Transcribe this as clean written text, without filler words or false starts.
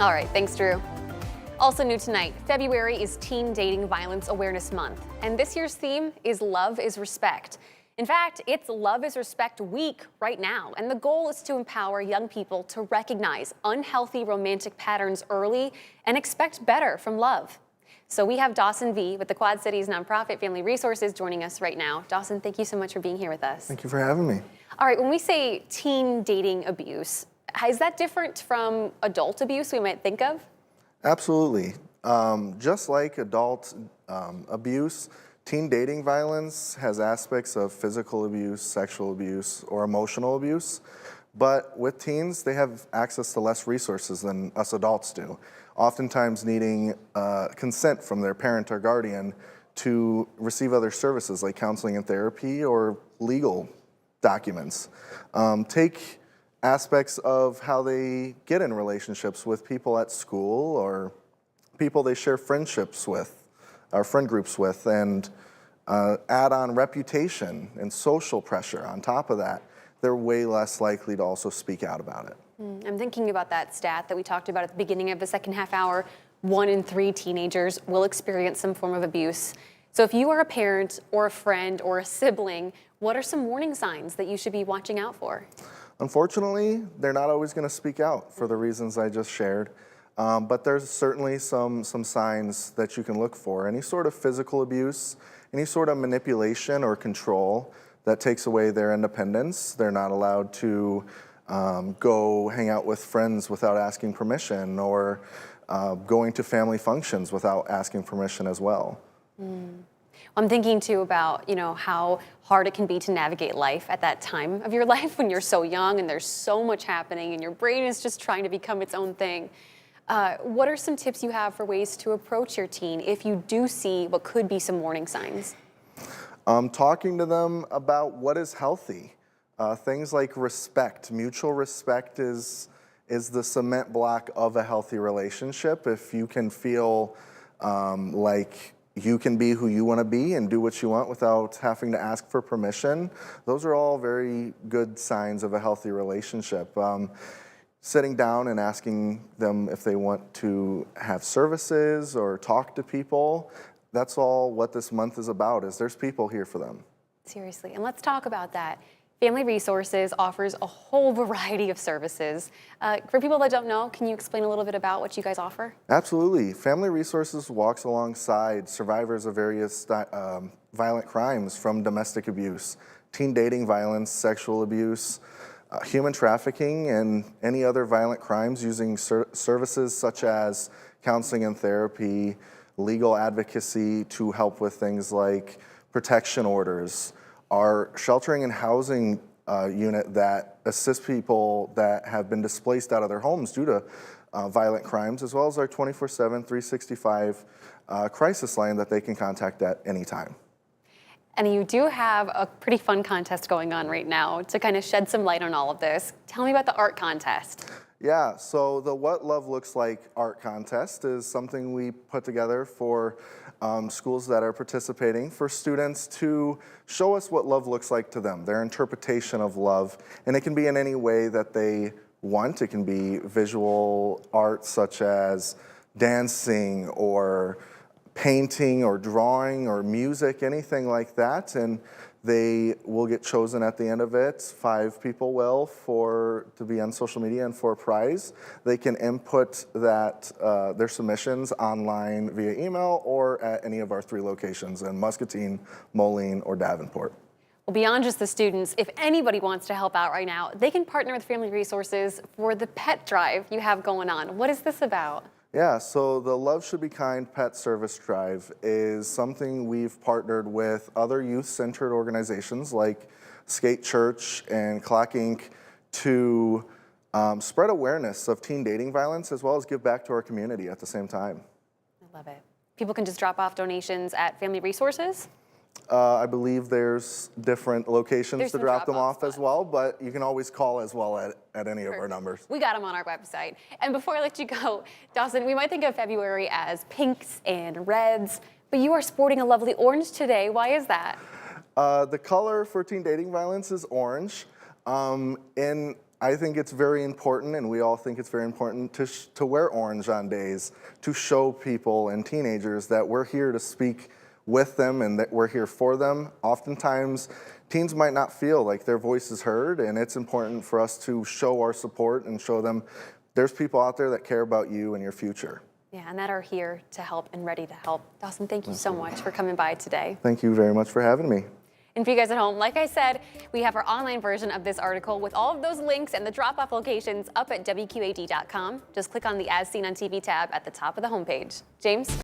All right, thanks, Drew. Also new tonight, February is Teen Dating Violence Awareness Month, and this year's theme is Love is Respect. In fact, it's Love is Respect Week right now, and the goal is to empower young people to recognize unhealthy romantic patterns early and expect better from love. So we have Dawson V with the Quad Cities nonprofit Family Resources joining us right now. Dawson, thank you so much for being here with us. Thank you for having me. All right, when we say teen dating abuse, is that different from adult abuse we might think of? Absolutely. Just like adult abuse, teen dating violence has aspects of physical abuse, sexual abuse, or emotional abuse. But with teens, they have access to less resources than us adults do, oftentimes needing consent from their parent or guardian to receive other services like counseling and therapy or legal documents. Take aspects of how they get in relationships with people at school or people they share friendships with, or friend groups with, and add on reputation and social pressure on top of that. They're way less likely to also speak out about it. I'm thinking about that stat that we talked about at the beginning of the second half hour. 1 in 3 teenagers will experience some form of abuse. So if you are a parent or a friend or a sibling, what are some warning signs that you should be watching out for? Unfortunately, they're not always going to speak out for the reasons I just shared. But there's certainly some signs that you can look for. Any sort of physical abuse, any sort of manipulation or control that takes away their independence. They're not allowed to go hang out with friends without asking permission, or going to family functions without asking permission as well. I'm thinking too about, how hard it can be to navigate life at that time of your life when you're so young and there's so much happening and your brain is just trying to become its own thing. What are some tips you have for ways to approach your teen if you do see what could be some warning signs? Talking to them about what is healthy. Things like respect. Mutual respect is the cement block of a healthy relationship. If you can feel like you can be who you want to be and do what you want without having to ask for permission, those are all very good signs of a healthy relationship. Sitting down and asking them if they want to have services or talk to people, that's all what this month is about, is there's people here for them. Seriously, and let's talk about that. Family Resources offers a whole variety of services. For people that don't know, can you explain a little bit about what you guys offer? Absolutely. Family Resources walks alongside survivors of various violent crimes, from domestic abuse, teen dating violence, sexual abuse, human trafficking, and any other violent crimes, using services such as counseling and therapy, legal advocacy to help with things like protection orders, our sheltering and housing unit that assists people that have been displaced out of their homes due to violent crimes, as well as our 24/7, 365 crisis line that they can contact at any time. And you do have a pretty fun contest going on right now to kind of shed some light on all of this. Tell me about the art contest. Yeah, so the What Love Looks Like art contest is something we put together for schools that are participating, for students to show us what love looks like to them, their interpretation of love. And it can be in any way that they want. It can be visual art such as dancing or painting or drawing or music, anything like that. And they will get chosen at the end of it. 5 people will, to be on social media and for a prize. They can input their submissions online via email or at any of our 3 locations in Muscatine, Moline, or Davenport. Well, beyond just the students, if anybody wants to help out right now, they can partner with Family Resources for the pet drive you have going on. What is this about? Yeah, so the Love Should Be Kind Pet Service Drive is something we've partnered with other youth-centered organizations like Skate Church and Clock Inc. to spread awareness of teen dating violence, as well as give back to our community at the same time. I love it. People can just drop off donations at Family Resources? I believe there's different locations to drop them off as well, but you can always call as well at any of our numbers. We got them on our website. And before I let you go, Dawson, we might think of February as pinks and reds, but you are sporting a lovely orange today. Why is that? The color for teen dating violence is orange. In I think it's very important, and we all think it's very important to wear orange on days, to show people and teenagers that we're here to speak with them and that we're here for them. Oftentimes, teens might not feel like their voice is heard, and it's important for us to show our support and show them there's people out there that care about you and your future. Yeah, and that are here to help and ready to help. Dawson, thank you so much for coming by today. Thank you very much for having me. And for you guys at home, like I said, we have our online version of this article with all of those links and the drop-off locations up at WQAD.com. Just click on the As Seen on TV tab at the top of the homepage. James?